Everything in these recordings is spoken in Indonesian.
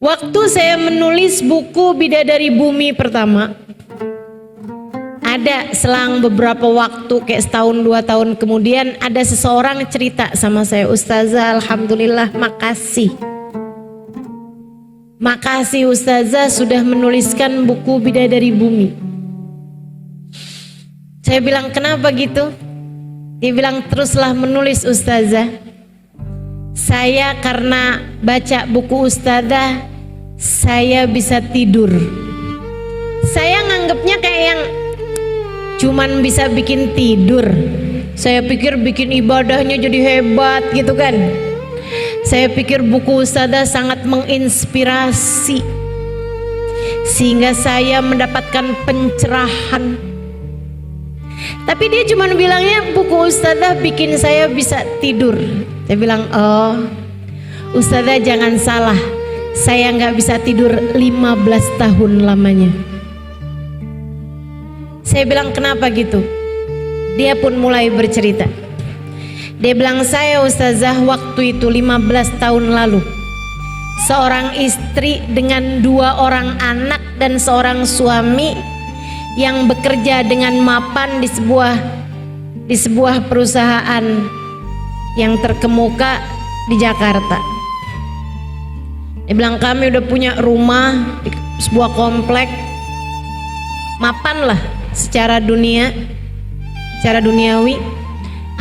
Waktu saya menulis buku Bidadari Bumi pertama, ada selang beberapa waktu, kayak setahun 2 tahun kemudian, ada seseorang cerita sama saya, "Ustazah, alhamdulillah, makasih. Makasih Ustazah sudah menuliskan buku Bidadari Bumi." Saya bilang, "Kenapa gitu?" Dia bilang, "Teruslah menulis Ustazah. Saya karena baca buku Ustazah, saya bisa tidur." Saya nganggapnya kayak yang cuman bisa bikin tidur. Saya pikir bikin ibadahnya jadi hebat gitu kan. Saya pikir buku Ustazah sangat menginspirasi sehingga saya mendapatkan pencerahan. Tapi dia cuma bilangnya buku Ustazah bikin saya bisa tidur. Saya bilang, "Oh Ustazah jangan salah, saya nggak bisa tidur 15 tahun lamanya." Saya bilang, "Kenapa gitu?" Dia pun mulai bercerita. Dia bilang, "Saya Ustazah waktu itu 15 tahun lalu, seorang istri dengan 2 orang anak dan seorang suami yang bekerja dengan mapan di sebuah perusahaan yang terkemuka di Jakarta." Dia bilang, "Kami udah punya rumah di sebuah komplek, mapan lah secara duniawi,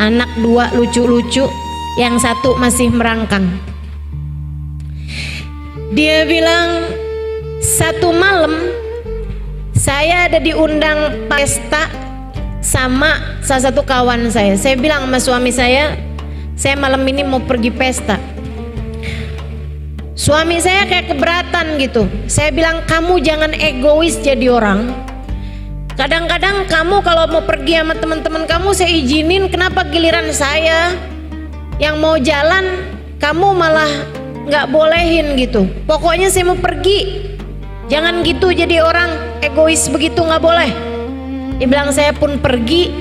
anak 2 lucu-lucu, yang 1 masih merangkang." Dia bilang, "Satu malam saya ada diundang pesta sama salah satu kawan saya. Saya bilang sama suami saya malam ini mau pergi pesta." Suami saya kayak keberatan gitu. Saya bilang, "Kamu jangan egois jadi orang. Kadang-kadang kamu kalau mau pergi sama teman-teman kamu saya izinin, kenapa giliran saya yang mau jalan kamu malah nggak bolehin gitu. Pokoknya saya mau pergi, jangan gitu jadi orang egois begitu, nggak boleh." Dia bilang, saya pun pergi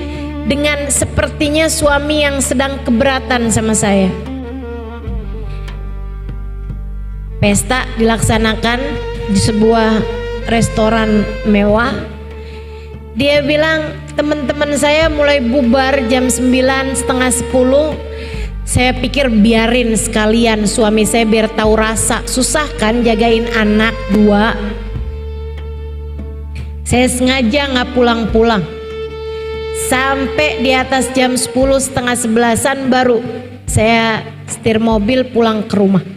dengan sepertinya suami yang sedang keberatan sama saya. Pesta dilaksanakan di sebuah restoran mewah. Dia bilang, teman-teman saya mulai bubar jam 9, setengah 10. Saya pikir biarin sekalian suami saya biar tahu rasa, susah kan jagain anak 2. Saya sengaja nggak pulang-pulang. Sampai di atas jam 10, setengah 11-an baru saya setir mobil pulang ke rumah.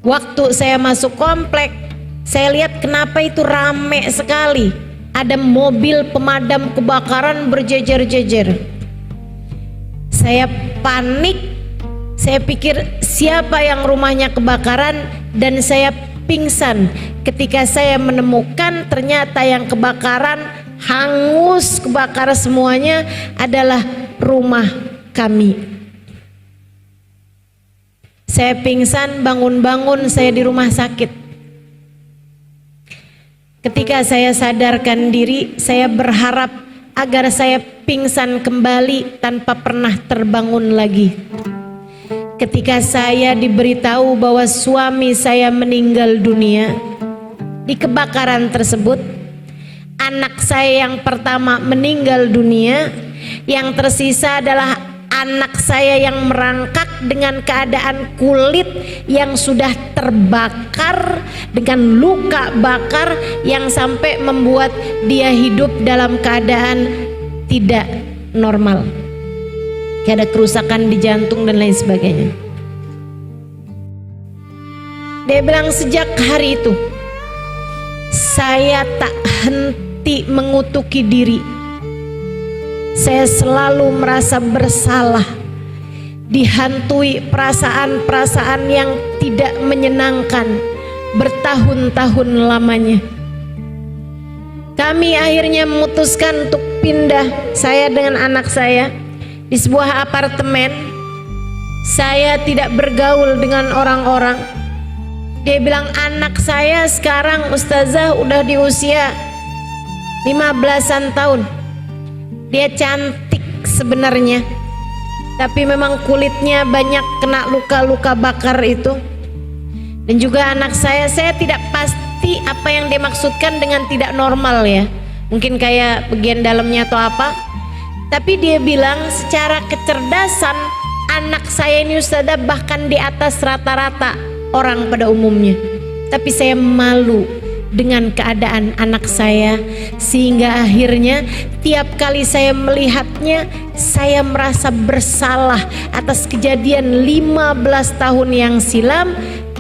Waktu saya masuk komplek, saya lihat kenapa itu rame sekali. Ada mobil pemadam kebakaran berjejer-jejer. Saya panik, saya pikir siapa yang rumahnya kebakaran, dan saya pingsan ketika saya menemukan ternyata yang kebakaran, hangus, kebakar semuanya adalah rumah kami. Saya pingsan, bangun-bangun saya di rumah sakit. Ketika saya sadarkan diri, saya berharap agar saya pingsan kembali tanpa pernah terbangun lagi. Ketika saya diberitahu bahwa suami saya meninggal dunia di kebakaran tersebut, anak saya yang pertama meninggal dunia, yang tersisa adalah anak saya yang merangkak dengan keadaan kulit yang sudah terbakar dengan luka bakar yang sampai membuat dia hidup dalam keadaan tidak normal, kayak ada kerusakan di jantung dan lain sebagainya. Dia bilang, sejak hari itu saya tak henti mengutuki diri. Saya selalu merasa bersalah, dihantui perasaan-perasaan yang tidak menyenangkan bertahun-tahun lamanya. Kami akhirnya memutuskan untuk pindah, saya dengan anak saya, di sebuah apartemen. Saya tidak bergaul dengan orang-orang. Dia bilang, anak saya sekarang Ustazah udah di usia 15-an tahun. Dia cantik sebenarnya, tapi memang kulitnya banyak kena luka-luka bakar itu. Dan juga anak saya tidak pasti apa yang dia maksudkan dengan tidak normal ya. Mungkin kayak bagian dalamnya atau apa. Tapi dia bilang secara kecerdasan anak saya ini Ustazah bahkan di atas rata-rata orang pada umumnya. Tapi saya malu dengan keadaan anak saya, sehingga akhirnya tiap kali saya melihatnya saya merasa bersalah atas kejadian 15 tahun yang silam.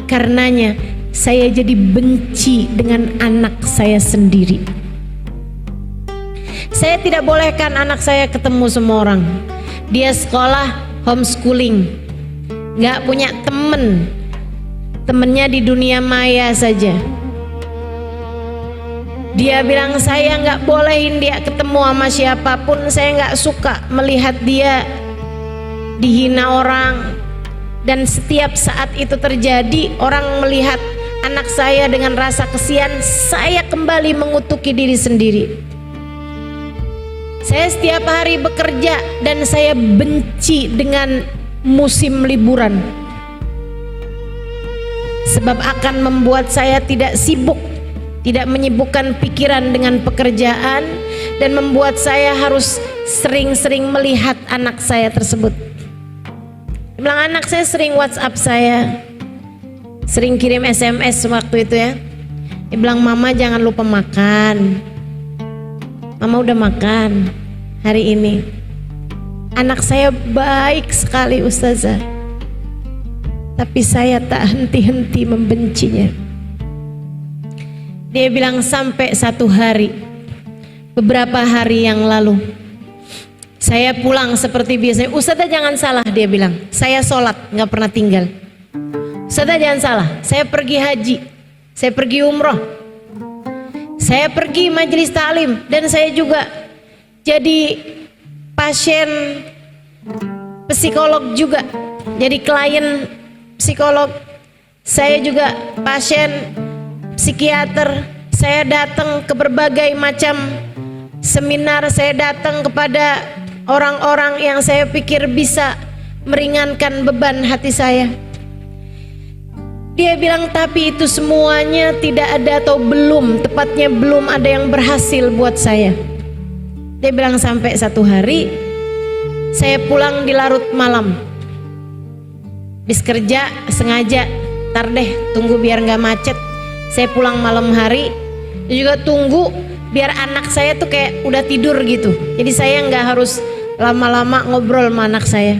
Karenanya saya jadi benci dengan anak saya sendiri. Saya tidak bolehkan anak saya ketemu semua orang. Dia sekolah homeschooling, gak punya temen, temennya di dunia maya saja. Dia bilang saya nggak bolehin dia ketemu sama siapapun. Saya nggak suka melihat dia dihina orang. Dan setiap saat itu terjadi, orang melihat anak saya dengan rasa kesian, saya kembali mengutuki diri sendiri. Saya setiap hari bekerja dan saya benci dengan musim liburan, sebab akan membuat saya tidak sibuk, tidak menyibukkan pikiran dengan pekerjaan, dan membuat saya harus sering-sering melihat anak saya tersebut. Dia bilang anak saya sering WhatsApp saya, sering kirim SMS waktu itu ya. Dia bilang mama jangan lupa makan. Mama udah makan hari ini. Anak saya baik sekali Ustazah, tapi saya tak henti-henti membencinya. Dia bilang sampai satu hari, beberapa hari yang lalu, saya pulang seperti biasanya. Ustazah jangan salah, dia bilang, saya sholat gak pernah tinggal. Ustazah jangan salah, saya pergi haji, saya pergi umroh, saya pergi majelis ta'lim, dan saya juga jadi pasien psikolog juga, jadi klien psikolog. Saya juga pasien psikiater. Saya datang ke berbagai macam seminar, saya datang kepada orang-orang yang saya pikir bisa meringankan beban hati saya. Dia bilang tapi itu semuanya tidak ada, atau belum, tepatnya belum ada yang berhasil buat saya. Dia bilang sampai satu hari saya pulang di larut malam, habis kerja sengaja tar deh tunggu biar nggak macet. Saya pulang malam hari, juga tunggu biar anak saya tuh kayak udah tidur gitu. Jadi saya nggak harus lama-lama ngobrol sama anak saya.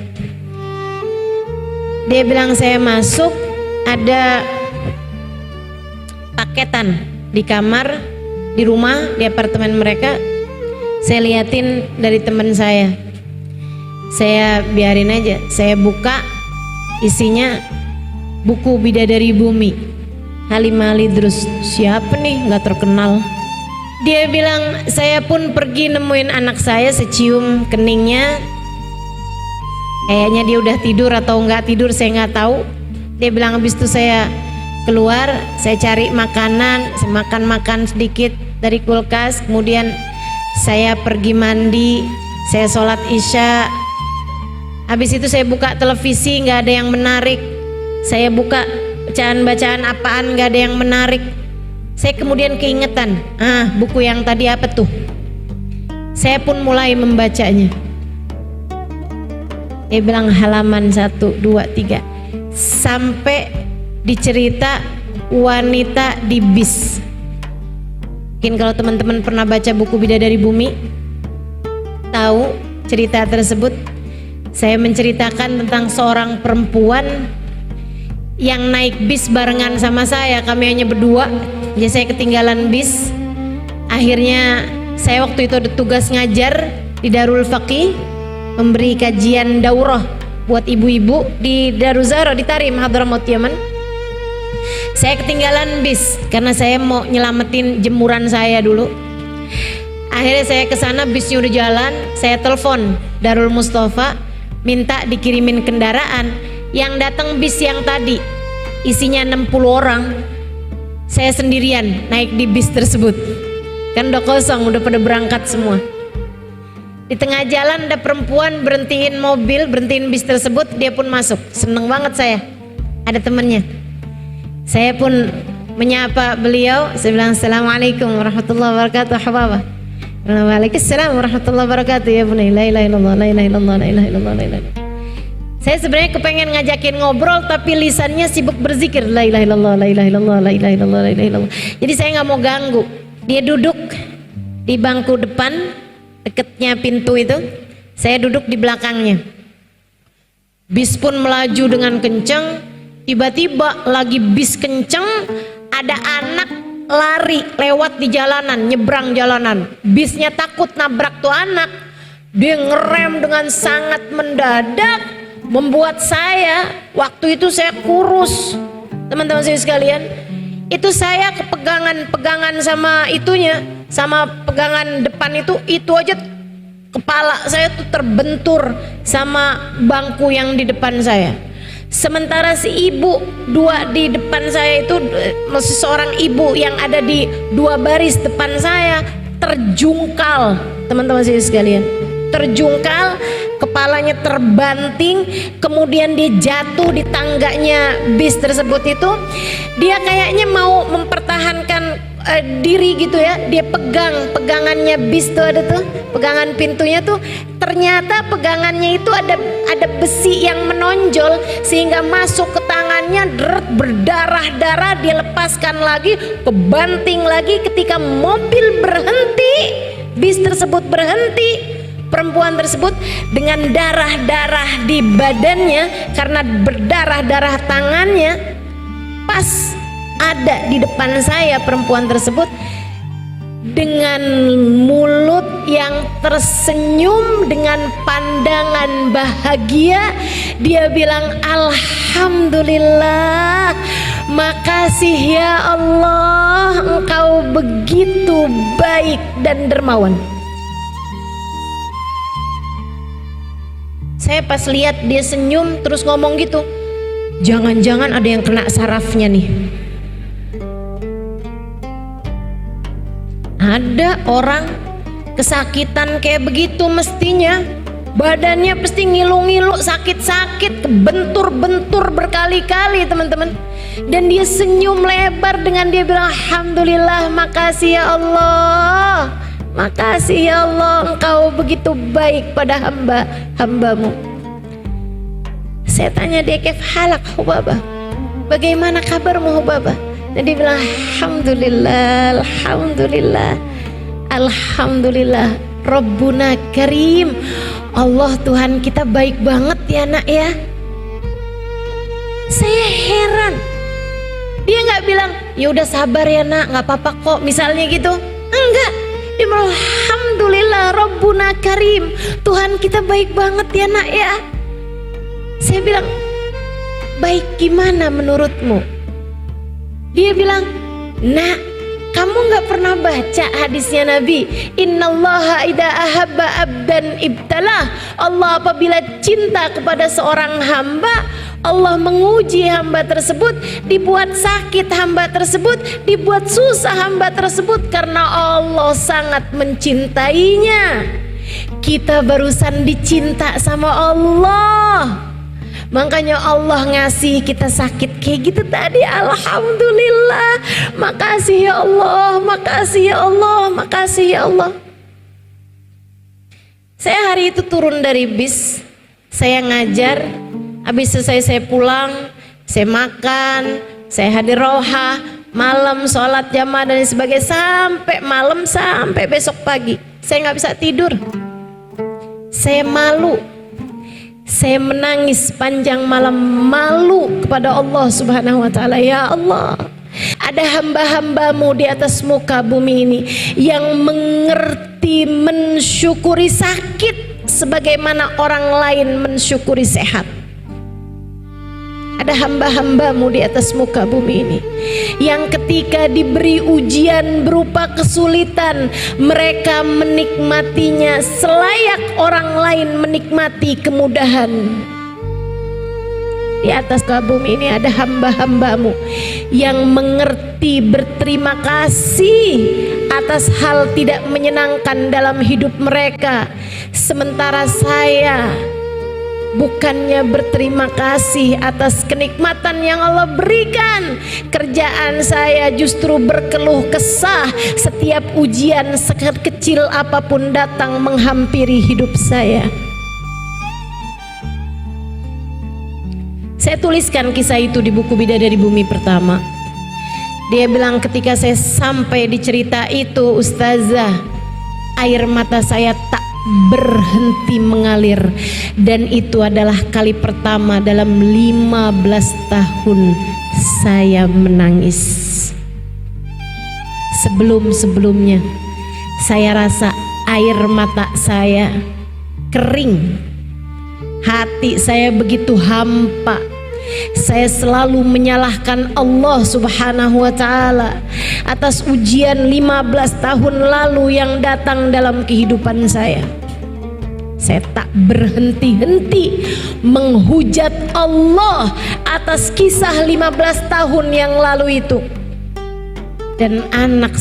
Dia bilang saya masuk, ada paketan di kamar, di rumah, di apartemen mereka. Saya liatin dari teman saya. Saya biarin aja, saya buka, isinya buku Bidadari Bumi, Halimah Lidrus. Siapa nih, nggak terkenal. Dia bilang saya pun pergi nemuin anak saya, secium keningnya, kayaknya dia udah tidur atau nggak tidur, saya nggak tahu. Dia bilang habis itu saya keluar, saya cari makanan, saya makan sedikit dari kulkas, kemudian saya pergi mandi, saya sholat isya. Habis itu saya buka televisi, nggak ada yang menarik. Saya buka bacaan-bacaan apaan, nggak ada yang menarik. Saya kemudian keingetan, buku yang tadi apa tuh? Saya pun mulai membacanya. Dia bilang halaman 1, 2, 3, sampai dicerita wanita di bis. Mungkin kalau teman-teman pernah baca buku Bidadari Bumi, tahu cerita tersebut. Saya menceritakan tentang seorang perempuan yang naik bis barengan sama saya. Kami hanya berdua, jadi saya ketinggalan bis. Akhirnya saya waktu itu ada tugas ngajar di Darul Faqih, memberi kajian daurah buat ibu-ibu di Darul Zahra di Tarim, Hadramaut, Yaman. Saya ketinggalan bis karena saya mau nyelamatin jemuran saya dulu. Akhirnya saya ke sana, bisnya udah jalan. Saya telepon Darul Mustafa, minta dikirimin kendaraan. Yang datang bis yang tadi isinya 60 orang, saya sendirian naik di bis tersebut. Kan udah kosong, udah pada berangkat semua. Di tengah jalan ada perempuan berhentiin mobil, berhentiin bis tersebut, dia pun masuk. Seneng banget saya, ada temennya. Saya pun menyapa beliau, saya bilang assalamualaikum warahmatullahi wabarakatuh hababah. Waalaikumsalam warahmatullahi wabarakatuh ya bunai. La ilaha illallah, la ilaha illallah, la ilaha illallah, la ilaha illallah. Saya sebenarnya kepengen ngajakin ngobrol tapi lisannya sibuk berzikir la ilaha illallah, la ilaha illallah, la ilaha illallah, la ilaha illallah. Jadi saya nggak mau ganggu. Dia duduk di bangku depan deketnya pintu itu, saya duduk di belakangnya. Bis pun melaju dengan kencang. Tiba-tiba lagi bis kencang, ada anak lari lewat di jalanan, nyebrang jalanan. Bisnya takut nabrak tuh anak. Dia ngerem dengan sangat mendadak, membuat saya, waktu itu saya kurus, teman-teman saya sekalian, itu saya kepegangan sama itunya, sama pegangan depan itu aja kepala saya tuh terbentur sama bangku yang di depan saya. Sementara si ibu dua di depan saya itu, maksud seorang ibu yang ada di dua baris depan saya terjungkal, teman-teman saya sekalian, terjungkal, kepalanya terbanting, kemudian dia jatuh di tangganya bis tersebut itu. Dia kayaknya mau mempertahankan diri gitu ya, dia pegangannya bis tuh, ada tuh pegangan pintunya tuh, ternyata pegangannya itu ada besi yang menonjol sehingga masuk ke tangannya, berdarah-darah, dia lepaskan lagi, kebanting lagi. Ketika mobil berhenti, bis tersebut berhenti, perempuan tersebut dengan darah-darah di badannya karena berdarah-darah tangannya, pas ada di depan saya perempuan tersebut dengan mulut yang tersenyum dengan pandangan bahagia. Dia bilang alhamdulillah, makasih ya Allah, engkau begitu baik dan dermawan. Saya pas lihat dia senyum terus ngomong gitu, jangan-jangan ada yang kena sarafnya nih. Ada orang kesakitan kayak begitu, mestinya badannya pasti ngilu-ngilu, sakit-sakit, bentur-bentur berkali-kali teman-teman. Dan dia senyum lebar dengan dia bilang alhamdulillah, makasih ya Allah, makasih ya Allah, engkau begitu baik pada hamba-hambamu. Saya tanya dia, kef halak Hubabah, bagaimana kabarmu Hubabah? Dan dia bilang alhamdulillah, alhamdulillah, alhamdulillah, Rabbuna Karim, Allah Tuhan kita baik banget ya nak ya. Saya heran, dia nggak bilang ya udah sabar ya nak, nggak apa-apa kok misalnya gitu, enggak. Dia bilang alhamdulillah Rabbuna Karim, Tuhan kita baik banget ya nak ya. Saya bilang baik gimana menurutmu? Dia bilang, nak, kamu gak pernah baca hadisnya Nabi, innallaha idza ahabba abdan ibtalah. Allah apabila cinta kepada seorang hamba, Allah menguji hamba tersebut, dibuat sakit hamba tersebut, dibuat susah hamba tersebut, karena Allah sangat mencintainya. Kita barusan dicinta sama Allah, makanya Allah ngasih kita sakit kayak gitu tadi. Alhamdulillah, makasih ya Allah, makasih ya Allah, makasih ya Allah. Saya hari itu turun dari bis, saya ngajar, habis selesai saya pulang, saya makan, saya hadir roha, malam sholat jamaah dan sebagainya, sampai malam, sampai besok pagi saya nggak bisa tidur. Saya malu, saya menangis panjang malam, malu kepada Allah Subhanahu wa ta'ala. Ya Allah, ada hamba-hambamu di atas muka bumi ini yang mengerti mensyukuri sakit sebagaimana orang lain mensyukuri sehat. Ada hamba-hambamu di atas muka bumi ini yang ketika diberi ujian berupa kesulitan, mereka menikmatinya selayak orang lain menikmati kemudahan. Di atas muka bumi ini ada hamba-hambamu yang mengerti berterima kasih atas hal tidak menyenangkan dalam hidup mereka. Sementara saya bukannya berterima kasih atas kenikmatan yang Allah berikan. Kerjaan saya justru berkeluh kesah setiap ujian sekecil apapun datang menghampiri hidup saya. Saya tuliskan kisah itu di buku Bidadari Bumi Pertama. Dia bilang ketika saya sampai di cerita itu, Ustazah, air mata saya tak berhenti mengalir, dan itu adalah kali pertama dalam 15 tahun saya menangis. Sebelum-sebelumnya saya rasa air mata saya kering, hati saya begitu hampa. Saya selalu menyalahkan Allah Subhanahu wa Ta'ala atas ujian 15 tahun lalu yang datang dalam kehidupan saya. Saya tak berhenti-henti menghujat Allah atas kisah 15 tahun yang lalu itu. Dan anak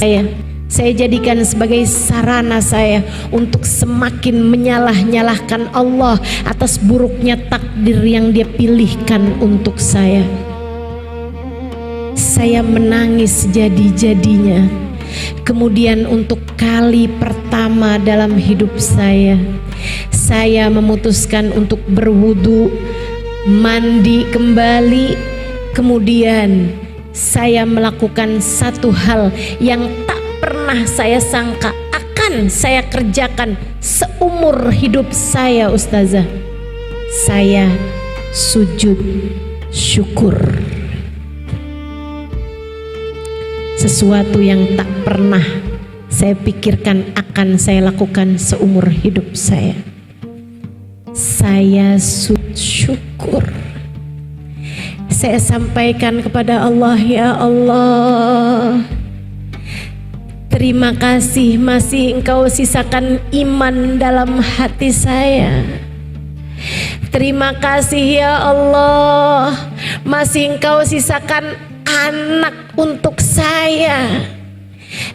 saya jadikan sebagai sarana saya untuk semakin menyalah-nyalahkan Allah atas buruknya takdir yang Dia pilihkan untuk saya. Saya menangis jadi-jadinya. Kemudian untuk kali pertama dalam hidup saya memutuskan untuk berwudu, mandi kembali. Kemudian saya melakukan satu hal yang tak pernah saya sangka akan saya kerjakan seumur hidup saya, Ustazah. Saya sujud syukur. Sesuatu yang tak pernah saya pikirkan akan saya lakukan seumur hidup saya. Saya sujud syukur. Saya sampaikan kepada Allah, ya Allah, terima kasih masih Engkau sisakan iman dalam hati saya. Terima kasih ya Allah, masih Engkau sisakan anak untuk saya.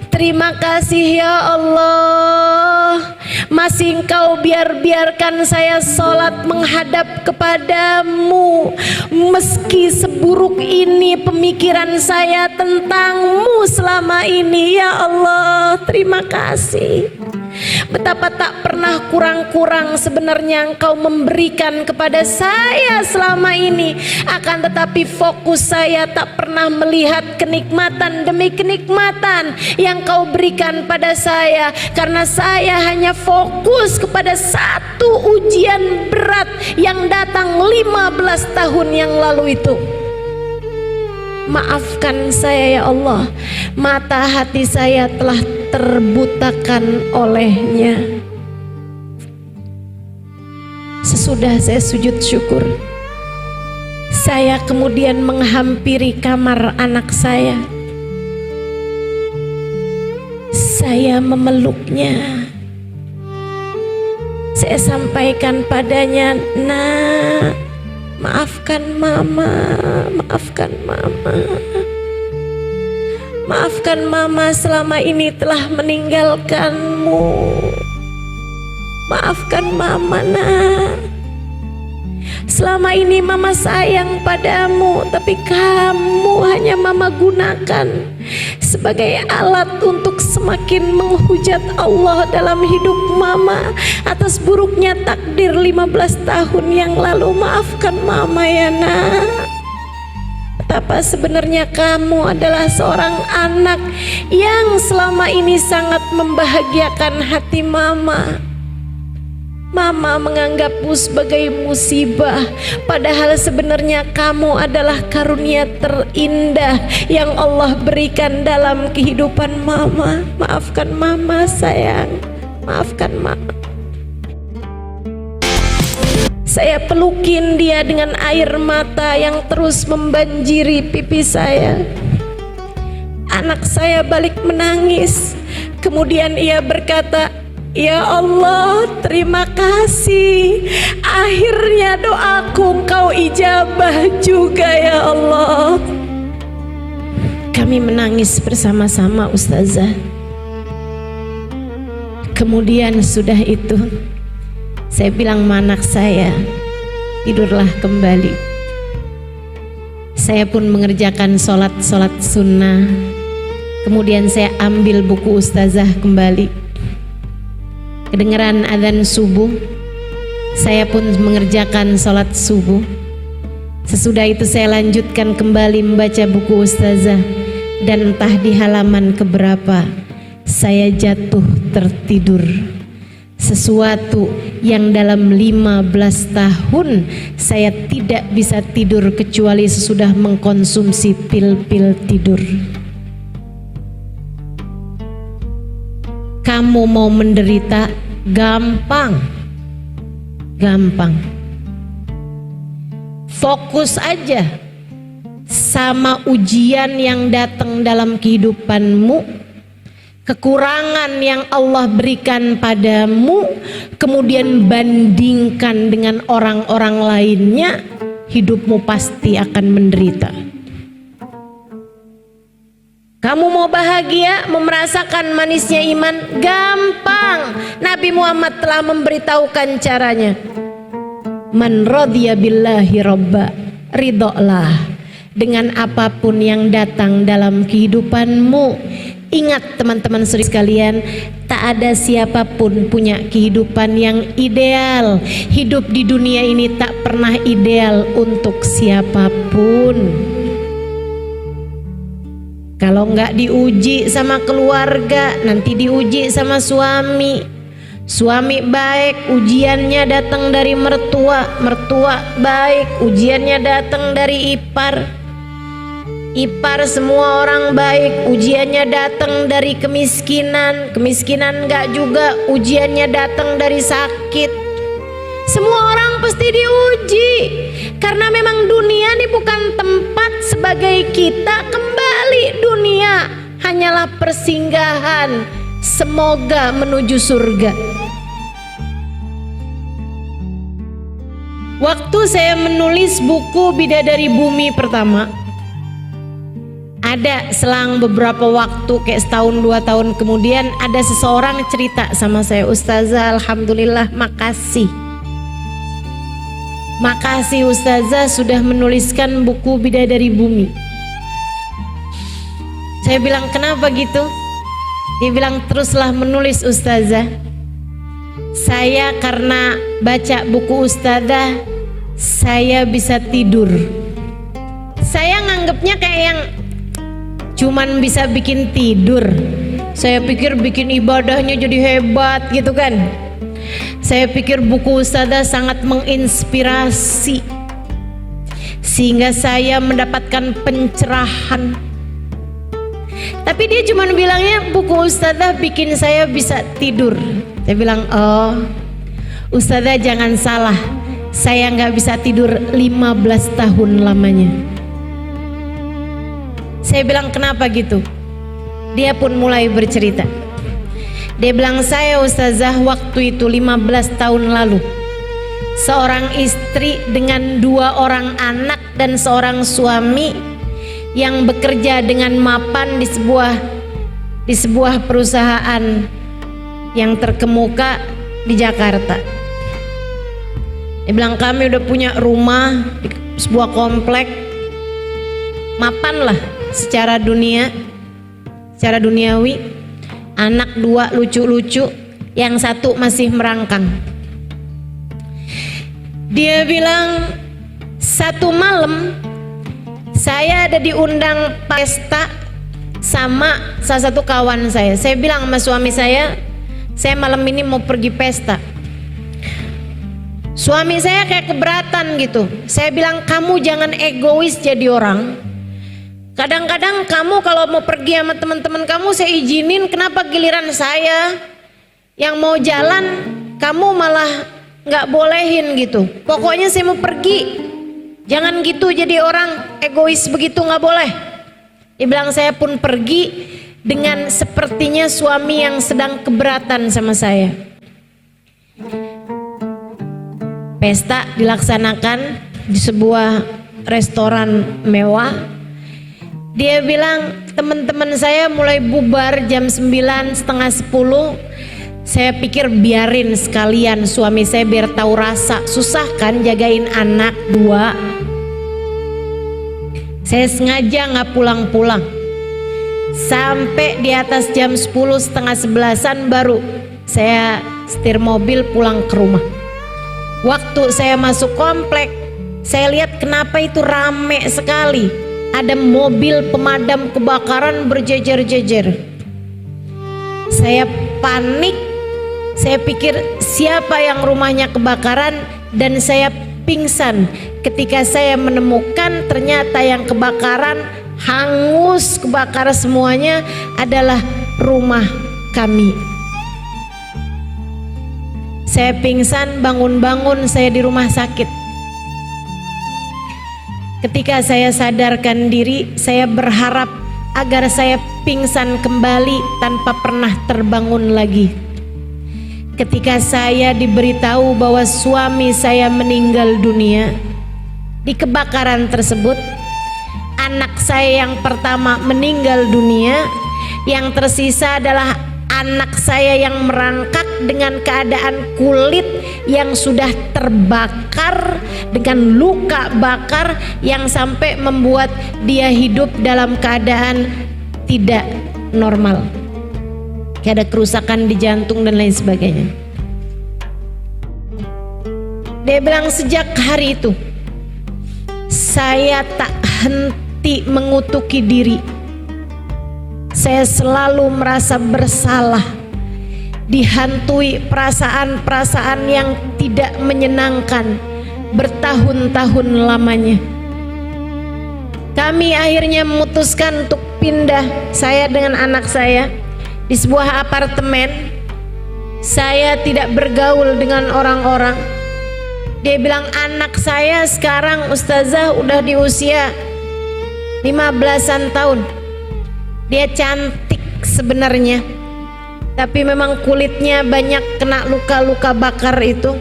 Terima kasih ya Allah, masih Engkau biarkan saya sholat menghadap kepadamu. Meski seburuk ini pemikiran saya tentang-Mu selama ini, ya Allah, terima kasih. Betapa tak pernah kurang-kurang sebenarnya Engkau memberikan kepada saya selama ini. Akan tetapi fokus saya tak pernah melihat kenikmatan demi kenikmatan yang Kau berikan pada saya, karena saya hanya fokus kepada satu ujian berat yang datang 15 tahun yang lalu itu. Maafkan saya ya Allah, mata hati saya telah terbutakan olehnya. Sesudah saya sujud syukur, saya kemudian menghampiri kamar anak saya. Saya memeluknya. Saya sampaikan padanya, "Nak, maafkan mama, maafkan mama. Maafkan mama selama ini telah meninggalkanmu. Maafkan mama, nak. Selama ini mama sayang padamu, tapi kamu hanya mama gunakan sebagai alat untuk semakin menghujat Allah dalam hidup mama atas buruknya takdir 15 tahun yang lalu. Maafkan mama ya nak. Betapa sebenarnya kamu adalah seorang anak yang selama ini sangat membahagiakan hati mama. Mama menganggapmu sebagai musibah, padahal sebenarnya kamu adalah karunia terindah yang Allah berikan dalam kehidupan mama. Maafkan mama sayang, maafkan mama." Saya pelukin dia dengan air mata yang terus membanjiri pipi saya. Anak saya balik menangis. Kemudian ia berkata, "Ya Allah, terima kasih. Akhirnya doaku Engkau ijabah juga ya Allah." Kami menangis bersama-sama, Ustazah. Kemudian sudah itu, saya bilang sama anak saya, tidurlah kembali. Saya pun mengerjakan sholat sunnah. Kemudian saya ambil buku ustazah kembali. Kedengaran adzan subuh, saya pun mengerjakan sholat subuh. Sesudah itu saya lanjutkan kembali membaca buku ustazah, dan entah di halaman keberapa saya jatuh tertidur. Sesuatu yang dalam 15 tahun saya tidak bisa tidur kecuali sesudah mengkonsumsi pil-pil tidur. Kamu mau menderita? Gampang. Fokus aja sama ujian yang datang dalam kehidupanmu, kekurangan yang Allah berikan padamu, kemudian bandingkan dengan orang-orang lainnya, hidupmu pasti akan menderita. Kamu mau bahagia, mau merasakan manisnya iman? Gampang. Nabi Muhammad telah memberitahukan caranya. Man radhiya billahi robba, ridholah dengan apapun yang datang dalam kehidupanmu. Ingat teman-teman saudara sekalian, tak ada siapapun punya kehidupan yang ideal. Hidup di dunia ini tak pernah ideal untuk siapapun. Kalau nggak diuji sama keluarga, nanti diuji sama suami. Suami baik, ujiannya datang dari mertua. Mertua baik, ujiannya datang dari ipar. Ipar semua orang baik, ujiannya datang dari kemiskinan. Kemiskinan enggak juga, ujiannya datang dari sakit. Semua orang pasti diuji, karena memang dunia ini bukan tempat sebagai kita kembali. Dunia hanyalah persinggahan, semoga menuju surga. Waktu saya menulis buku Bidadari Bumi pertama, ada selang beberapa waktu, kayak setahun 2 tahun kemudian, ada seseorang cerita sama saya, Ustazah, alhamdulillah, makasih Ustazah sudah menuliskan buku Bidadari Bumi. Saya bilang, kenapa gitu? Dia bilang, teruslah menulis Ustazah. Saya karena baca buku ustazah, saya bisa tidur. Saya nganggepnya kayak yang cuman bisa bikin tidur. Saya pikir bikin ibadahnya jadi hebat gitu kan. Saya pikir buku ustazah sangat menginspirasi, sehingga saya mendapatkan pencerahan. Tapi dia cuma bilangnya buku ustazah bikin saya bisa tidur. Saya bilang, oh ustazah jangan salah, saya nggak bisa tidur 15 tahun lamanya. Saya bilang, kenapa gitu? Dia pun mulai bercerita. Dia bilang, saya ustazah waktu itu 15 tahun lalu, seorang istri dengan 2 orang anak dan seorang suami yang bekerja dengan mapan di sebuah perusahaan yang terkemuka di Jakarta. Dia bilang, kami udah punya rumah di sebuah komplek, mapan lah secara duniawi, anak 2 lucu-lucu, yang 1 masih merangkang. Dia bilang, satu malam saya ada diundang pesta sama salah satu kawan saya. Saya bilang sama suami saya malam ini mau pergi pesta. Suami saya kayak keberatan gitu. Saya bilang, kamu jangan egois jadi orang. Kadang-kadang kamu kalau mau pergi sama teman-teman kamu saya izinin, kenapa giliran saya yang mau jalan kamu malah nggak bolehin gitu. Pokoknya saya mau pergi, jangan gitu jadi orang egois begitu, nggak boleh. Dia bilang, saya pun pergi dengan sepertinya suami yang sedang keberatan sama saya. Pesta dilaksanakan di sebuah restoran mewah. Dia bilang, teman-teman saya mulai bubar jam 9, setengah 10. Saya pikir biarin sekalian suami saya biar tahu rasa. Susah kan jagain anak 2. Saya sengaja nggak pulang-pulang. Sampai di atas jam 10 setengah 11-an baru saya setir mobil pulang ke rumah. Waktu saya masuk komplek, saya lihat kenapa itu rame sekali. Ada mobil pemadam kebakaran berjejer-jejer. Saya panik. Saya pikir siapa yang rumahnya kebakaran, dan saya pingsan ketika saya menemukan ternyata yang kebakaran, hangus kebakaran semuanya adalah rumah kami. Saya pingsan, bangun-bangun saya di rumah sakit. Ketika saya sadarkan diri, saya berharap agar saya pingsan kembali tanpa pernah terbangun lagi. Ketika saya diberitahu bahwa suami saya meninggal dunia di kebakaran tersebut, anak saya yang pertama meninggal dunia, yang tersisa adalah anak saya yang merangkak dengan keadaan kulit yang sudah terbakar dengan luka bakar yang sampai membuat dia hidup dalam keadaan tidak normal, kayak ada kerusakan di jantung dan lain sebagainya. Dia bilang sejak hari itu saya tak henti mengutuki diri. Saya selalu merasa bersalah, dihantui perasaan-perasaan yang tidak menyenangkan bertahun-tahun lamanya. Kami akhirnya memutuskan untuk pindah, saya dengan anak saya, di sebuah apartemen. Saya tidak bergaul dengan orang-orang. Dia bilang anak saya sekarang ustazah udah di usia 15-an tahun. Dia cantik sebenarnya, tapi memang kulitnya banyak kena luka-luka bakar itu.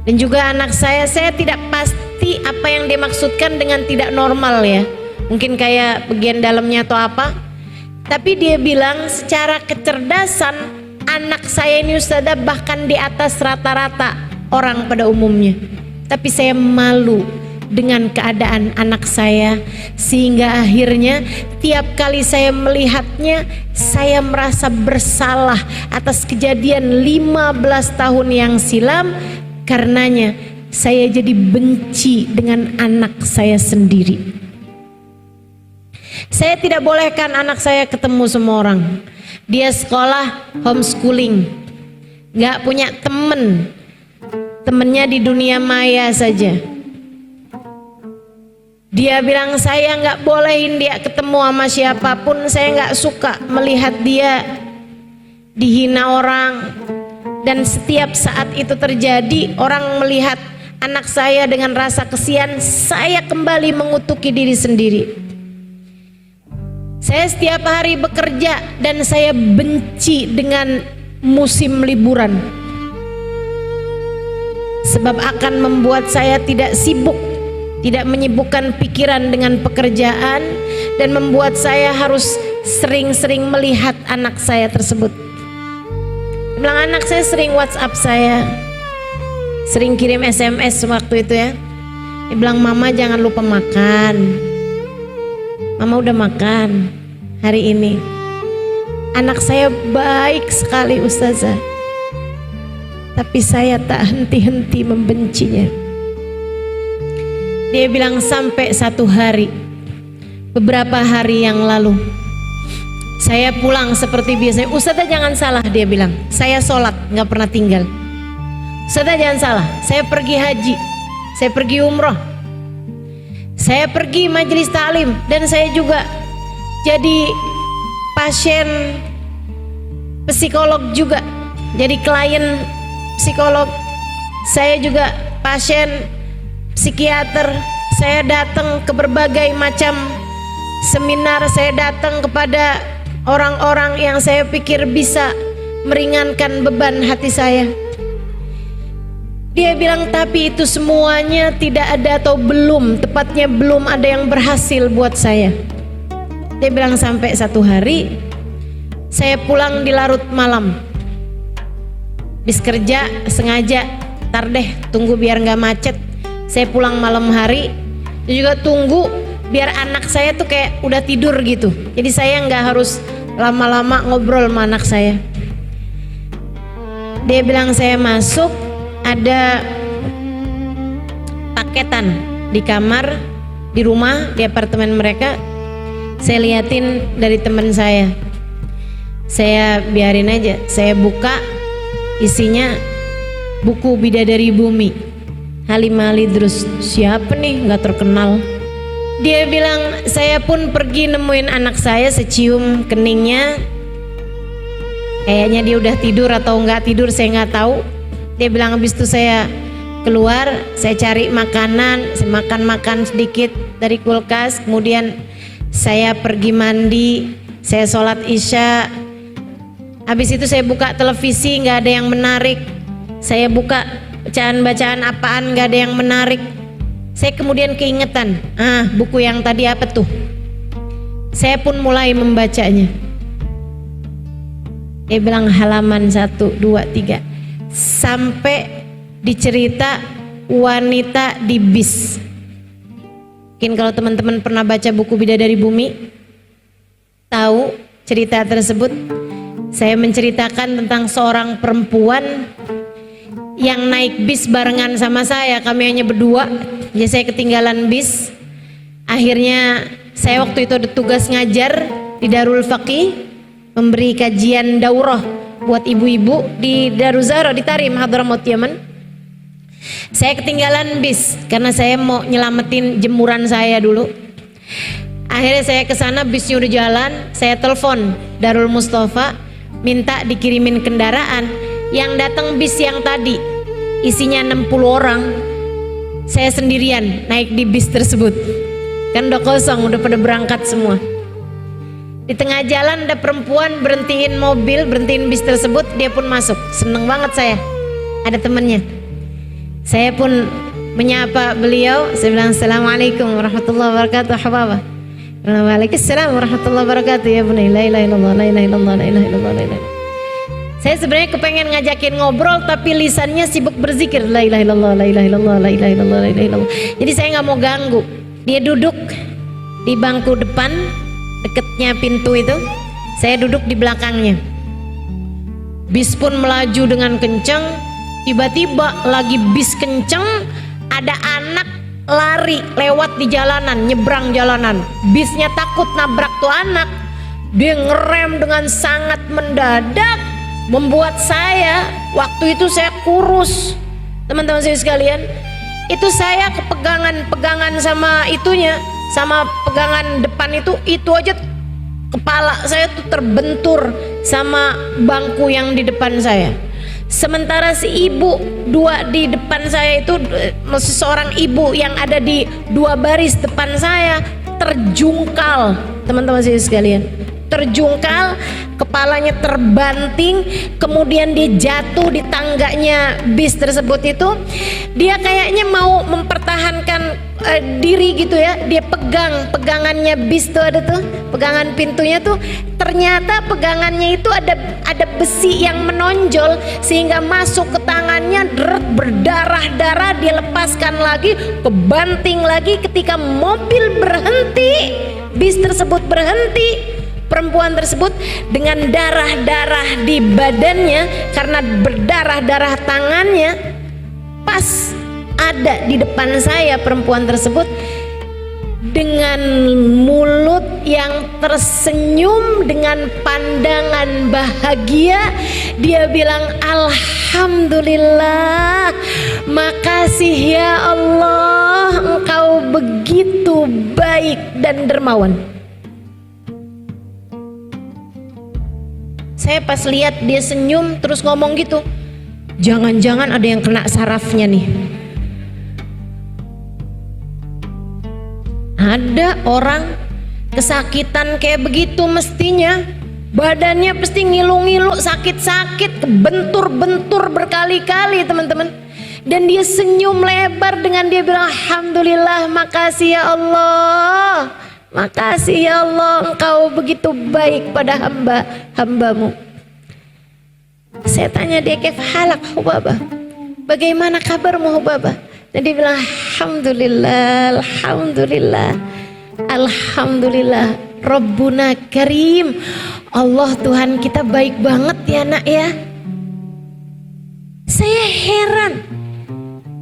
Dan juga anak saya tidak pasti apa yang dia maksudkan dengan tidak normal ya. Mungkin kayak bagian dalamnya atau apa. Tapi dia bilang secara kecerdasan anak saya ini ustazah bahkan di atas rata-rata orang pada umumnya. Tapi saya malu dengan keadaan anak saya, sehingga akhirnya tiap kali saya melihatnya saya merasa bersalah atas kejadian 15 tahun yang silam. Karenanya saya jadi benci dengan anak saya sendiri. Saya tidak bolehkan anak saya ketemu semua orang. Dia sekolah homeschooling, gak punya temen, temennya di dunia maya saja. Dia bilang saya nggak bolehin dia ketemu sama siapapun. Saya nggak suka melihat dia dihina orang. Dan setiap saat itu terjadi, orang melihat anak saya dengan rasa kesian, saya kembali mengutuki diri sendiri. Saya setiap hari bekerja dan saya benci dengan musim liburan, sebab akan membuat saya tidak sibuk, tidak menyibukkan pikiran dengan pekerjaan, dan membuat saya harus sering-sering melihat anak saya tersebut. Bilang anak saya sering WhatsApp saya, sering kirim SMS waktu itu ya. Dia bilang mama jangan lupa makan. Mama udah makan hari ini. Anak saya baik sekali ustazah, tapi saya tak henti-henti membencinya. Dia bilang sampai satu hari, beberapa hari yang lalu, saya pulang seperti biasanya. Ustazah jangan salah, dia bilang, saya sholat gak pernah tinggal. Ustazah jangan salah, saya pergi haji, saya pergi umroh, saya pergi majelis taklim, dan saya juga jadi pasien psikolog juga, jadi klien psikolog. Saya juga pasien psikiater. Saya datang ke berbagai macam seminar, saya datang kepada orang-orang yang saya pikir bisa meringankan beban hati saya. Dia bilang tapi itu semuanya tidak ada, atau belum, tepatnya belum ada yang berhasil buat saya. Dia bilang sampai satu hari saya pulang di larut malam. Bis kerja sengaja, ntar deh tunggu biar nggak macet. Saya pulang malam hari, juga tunggu biar anak saya tuh kayak udah tidur gitu. Jadi saya nggak harus lama-lama ngobrol sama anak saya. Dia bilang saya masuk, ada paketan di kamar, di rumah, di apartemen mereka. Saya liatin dari teman saya. Saya biarin aja, saya buka, isinya buku Bidadari Bumi, Halimah Al-Idrus. Siapa nih, nggak terkenal. Dia bilang, saya pun pergi nemuin anak saya, secium keningnya. Kayaknya dia udah tidur atau nggak tidur, saya nggak tahu. Dia bilang habis itu saya keluar, saya cari makanan, saya makan sedikit dari kulkas, kemudian saya pergi mandi, saya sholat isya. Habis itu saya buka televisi, nggak ada yang menarik. Saya buka bacaan-bacaan apaan, nggak ada yang menarik. Saya kemudian keingetan, buku yang tadi apa tuh? Saya pun mulai membacanya. Dia bilang halaman 1, 2, 3 sampai dicerita wanita di bis. Mungkin kalau teman-teman pernah baca buku Bidadari Bumi, tahu cerita tersebut. Saya menceritakan tentang seorang perempuan yang naik bis barengan sama saya. Kami hanya berdua, jadi saya ketinggalan bis. Akhirnya saya waktu itu ada tugas ngajar di Darul Faqih, memberi kajian daurah buat ibu-ibu di Daruzara di Tarim, Hadramaut, Yaman. Saya ketinggalan bis karena saya mau nyelamatin jemuran saya dulu. Akhirnya saya ke sana, bisnya udah jalan. Saya telepon Darul Mustafa, minta dikirimin kendaraan. Yang datang bis yang tadi isinya 60 orang. Saya sendirian naik di bis tersebut. Kan udah kosong, udah pada berangkat semua. Di tengah jalan ada perempuan berhentiin mobil, berhentiin bis tersebut, dia pun masuk. Seneng banget saya, ada temennya. Saya pun menyapa beliau, saya bilang assalamualaikum warahmatullahi wabarakatuh hababah. Waalaikumsalam warahmatullahi wabarakatuh ya bunai, la ilaha illallah, la ilaha illallah, la ilaha illallah, la ilaha. Saya sebenarnya kepengen ngajakin ngobrol tapi lisannya sibuk berzikir, la ilaha illallah, la ilaha illallah, la ilaha illallah, la ilaha illallah. Jadi saya nggak mau ganggu. Dia duduk di bangku depan, deketnya pintu itu, saya duduk di belakangnya. Bis pun melaju dengan kencang. Tiba-tiba lagi bis kencang, ada anak lari lewat di jalanan, nyebrang jalanan. Bisnya takut nabrak tuh anak. Dia ngerem dengan sangat mendadak, membuat saya, waktu itu saya kurus, teman-teman saya sekalian, itu saya kepegangan sama itunya, sama pegangan depan itu aja kepala saya tuh terbentur sama bangku yang di depan saya. Sementara si ibu dua di depan saya itu, maksud seorang ibu yang ada di 2 baris depan saya terjungkal, teman-teman saya sekalian, terjungkal, kepalanya terbanting, kemudian dia jatuh di tangganya bis tersebut itu. Dia kayaknya mau mempertahankan diri gitu ya, dia pegangannya bis tuh, ada tuh pegangan pintunya tuh, ternyata pegangannya itu ada besi yang menonjol sehingga masuk ke tangannya, berdarah-darah. Dia lepaskan lagi, kebanting lagi. Ketika mobil berhenti, bis tersebut berhenti, perempuan tersebut dengan darah-darah di badannya karena berdarah-darah tangannya, pas ada di depan saya perempuan tersebut dengan mulut yang tersenyum, dengan pandangan bahagia. Dia bilang alhamdulillah, makasih ya Allah, engkau begitu baik dan dermawan. Saya pas lihat dia senyum terus ngomong gitu, jangan-jangan ada yang kena sarafnya nih. Ada orang kesakitan kayak begitu mestinya badannya pasti ngilu-ngilu, sakit-sakit, kebentur-bentur berkali-kali teman-teman. Dan dia senyum lebar dengan dia bilang alhamdulillah, makasih ya Allah, makasih ya Allah, engkau begitu baik pada hamba-hambamu. Saya tanya dia, kaif halak Hubabah, bagaimana kabarmu Hubabah? Dan dia bilang, alhamdulillah, alhamdulillah, alhamdulillah, Rabbuna Karim. Allah Tuhan kita baik banget ya nak ya. Saya heran.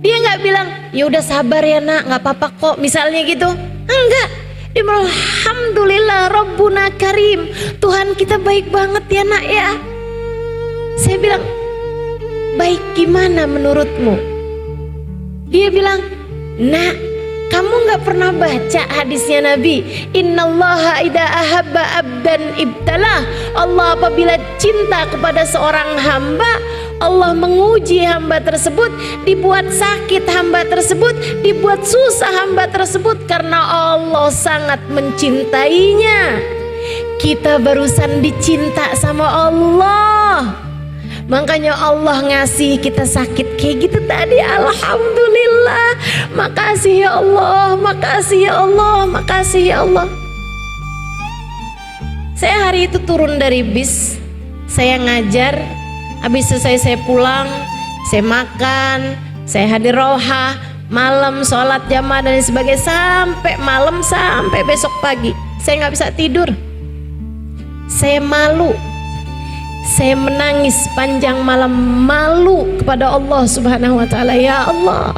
Dia nggak bilang, ya udah sabar ya nak, nggak apa-apa kok, misalnya gitu. Enggak. Dia bilang, alhamdulillah, Rabbuna Karim. Tuhan kita baik banget ya nak ya. Saya bilang, baik gimana menurutmu? Dia bilang, nak, kamu nggak pernah baca hadisnya Nabi, innallaha idza ahabba abdan ibtalah. Allah apabila cinta kepada seorang hamba, Allah menguji hamba tersebut, dibuat sakit hamba tersebut, dibuat susah hamba tersebut, karena Allah sangat mencintainya. Kita barusan dicinta sama Allah, makanya Allah ngasih kita sakit kayak gitu tadi. Alhamdulillah, makasih ya Allah, makasih ya Allah, makasih ya Allah. Saya hari itu turun dari bis, saya ngajar, habis selesai saya pulang, saya makan, saya hadir roha, malam sholat jamaah dan sebagainya, sampai malam, sampai besok pagi saya nggak bisa tidur. Saya malu, saya menangis panjang malam, malu kepada Allah Subhanahu wa ta'ala. Ya Allah,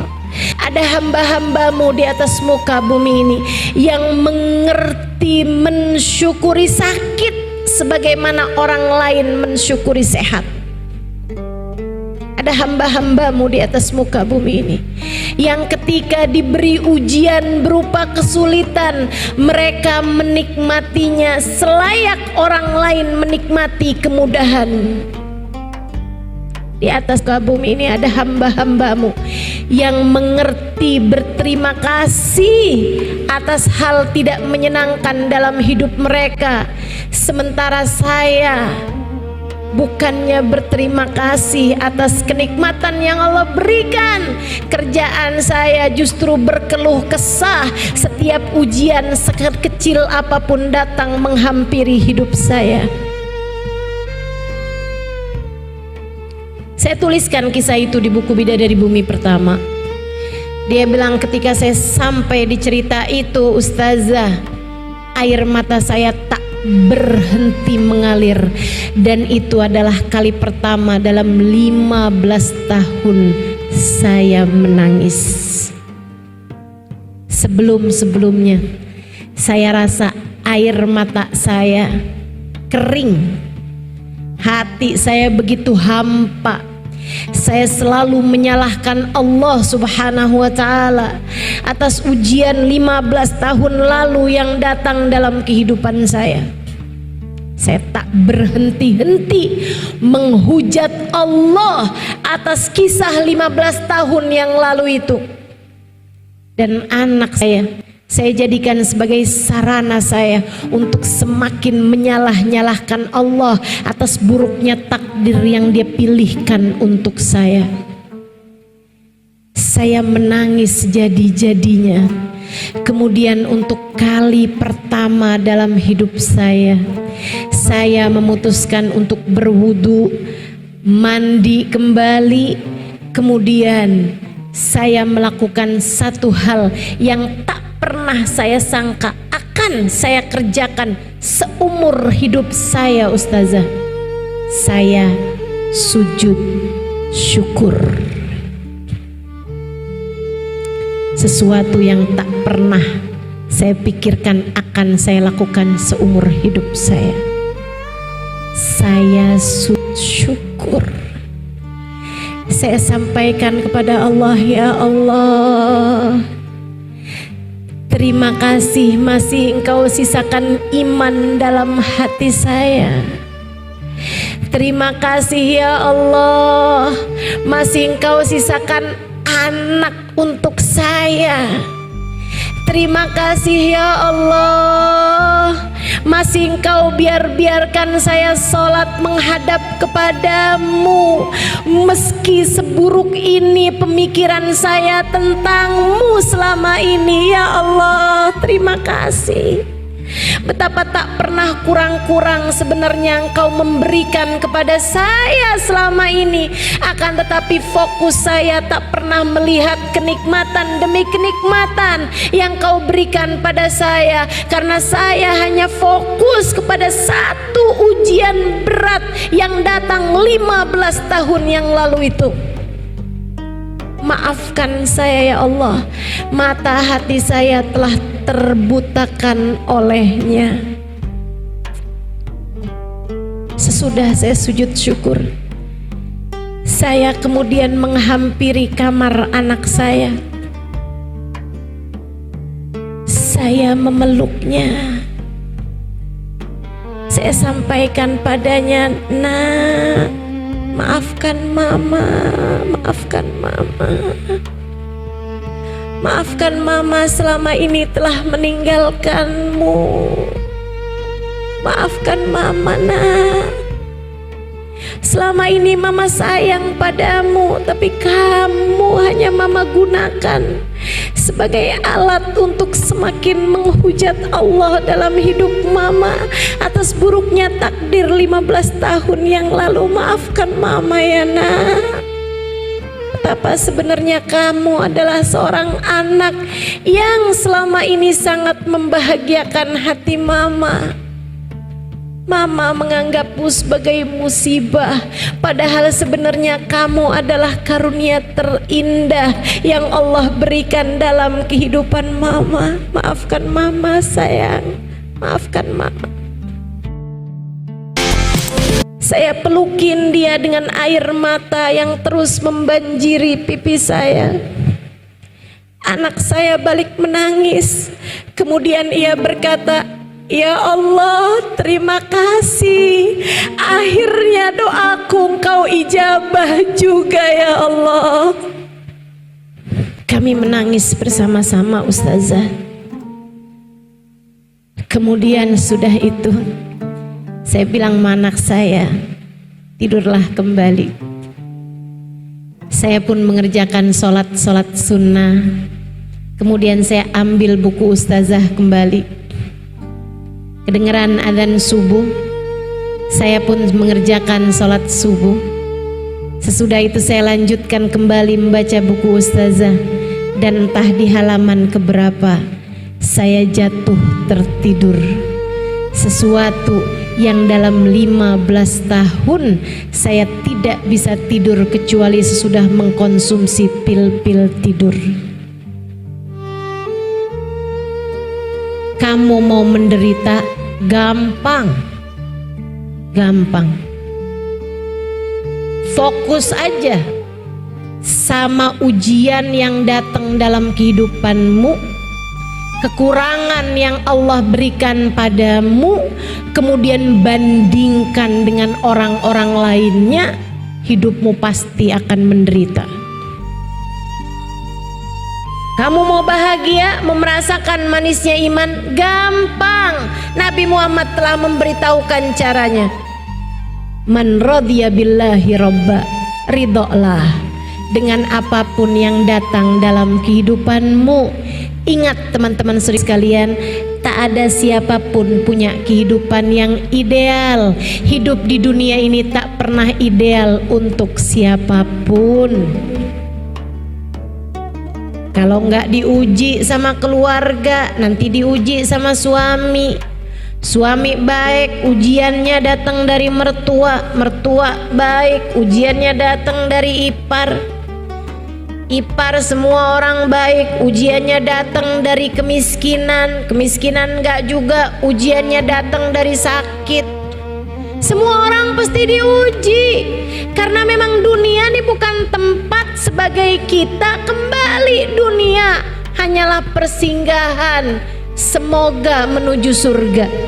ada hamba-hambamu di atas muka bumi ini yang mengerti mensyukuri sakit sebagaimana orang lain mensyukuri sehat. Ada hamba-hambamu di atas muka bumi ini yang ketika diberi ujian berupa kesulitan, mereka menikmatinya selayak orang lain menikmati kemudahan. Di atas muka bumi ini ada hamba-hambamu yang mengerti berterima kasih atas hal tidak menyenangkan dalam hidup mereka, sementara saya bukannya berterima kasih atas kenikmatan yang Allah berikan, kerjaan saya justru berkeluh kesah setiap ujian sekecil apapun datang menghampiri hidup saya. Saya tuliskan kisah itu di buku Bidadari Bumi Pertama. Dia bilang, ketika saya sampai di cerita itu, Ustazah, air mata saya tak berhenti mengalir, dan itu adalah kali pertama dalam 15 tahun saya menangis. Sebelum-sebelumnya saya rasa air mata saya kering, hati saya begitu hampa. Saya selalu menyalahkan Allah Subhanahu wa ta'ala atas ujian 15 tahun lalu yang datang dalam kehidupan saya. Saya tak berhenti-henti menghujat Allah atas kisah 15 tahun yang lalu itu. Dan anak saya jadikan sebagai sarana saya untuk semakin menyalah-nyalahkan Allah atas buruknya takdir yang Dia pilihkan untuk saya. Saya menangis jadi-jadinya. Kemudian untuk kali pertama dalam hidup saya memutuskan untuk berwudu, mandi kembali. Kemudian saya melakukan satu hal yang tak pernah saya sangka akan saya kerjakan seumur hidup saya, Ustazah. Saya sujud syukur. Sesuatu yang tak pernah saya pikirkan akan saya lakukan seumur hidup saya. Saya sujud syukur. Saya sampaikan kepada Allah, ya Allah, terima kasih masih Engkau sisakan iman dalam hati saya. Terima kasih ya Allah, masih Engkau sisakan anak untuk saya. Terima kasih ya Allah, masih Engkau biarkan saya sholat menghadap kepadamu. Meski seburuk ini pemikiran saya tentang-Mu selama ini, ya Allah, terima kasih. Betapa tak pernah kurang-kurang sebenarnya Engkau memberikan kepada saya selama ini. Akan tetapi fokus saya tak pernah melihat kenikmatan demi kenikmatan yang Kau berikan pada saya, karena saya hanya fokus kepada satu ujian berat yang datang 15 tahun yang lalu itu. Maafkan saya ya Allah, mata hati saya telah terbutakan olehnya. Sesudah saya sujud syukur, saya kemudian menghampiri kamar anak saya. Saya memeluknya. Saya sampaikan padanya, "Nak, maafkan mama, maafkan mama. Maafkan mama selama ini telah meninggalkanmu. Maafkan mama, nak. Selama ini mama sayang padamu, tapi kamu hanya mama gunakan sebagai alat untuk semakin menghujat Allah dalam hidup mama atas buruknya takdir 15 tahun yang lalu. Maafkan mama ya nak. Betapa sebenarnya kamu adalah seorang anak yang selama ini sangat membahagiakan hati mama. Mama menganggapmu sebagai musibah, padahal sebenarnya kamu adalah karunia terindah yang Allah berikan dalam kehidupan mama. Maafkan mama sayang, maafkan mama." Saya pelukin dia dengan air mata yang terus membanjiri pipi saya. Anak saya balik menangis. Kemudian ia berkata, "Ya Allah, terima kasih. Akhirnya doaku Engkau ijabah juga ya Allah." Kami menangis bersama-sama Ustazah. Kemudian sudah itu, saya bilang sama anak saya, "Tidurlah kembali." Saya pun mengerjakan sholat sunnah. Kemudian saya ambil buku Ustazah kembali. Kedengaran adzan subuh, saya pun mengerjakan sholat subuh. Sesudah itu saya lanjutkan kembali membaca buku Ustazah. Dan entah di halaman keberapa, saya jatuh tertidur. Sesuatu yang dalam 15 tahun saya tidak bisa tidur kecuali sesudah mengkonsumsi pil-pil tidur. Kamu mau menderita gampang, gampang. Fokus aja sama ujian yang datang dalam kehidupanmu, kekurangan yang Allah berikan padamu, kemudian bandingkan dengan orang-orang lainnya, hidupmu pasti akan menderita. Kamu mau bahagia, mau merasakan manisnya iman, gampang. Nabi Muhammad telah memberitahukan caranya. Man radhiya billahi robba, ridholah dengan apapun yang datang dalam kehidupanmu. Ingat teman-teman saudara sekalian, tak ada siapapun punya kehidupan yang ideal. Hidup di dunia ini tak pernah ideal untuk siapapun. Kalau nggak diuji sama keluarga, nanti diuji sama suami. Suami baik, ujiannya datang dari mertua. Mertua baik, ujiannya datang dari ipar. Ipar semua orang baik, ujiannya datang dari kemiskinan. Kemiskinan nggak juga, ujiannya datang dari sakit. Semua orang pasti diuji, karena memang dunia ini bukan tempat sebagai kita kembali. Dunia hanyalah persinggahan, semoga menuju surga.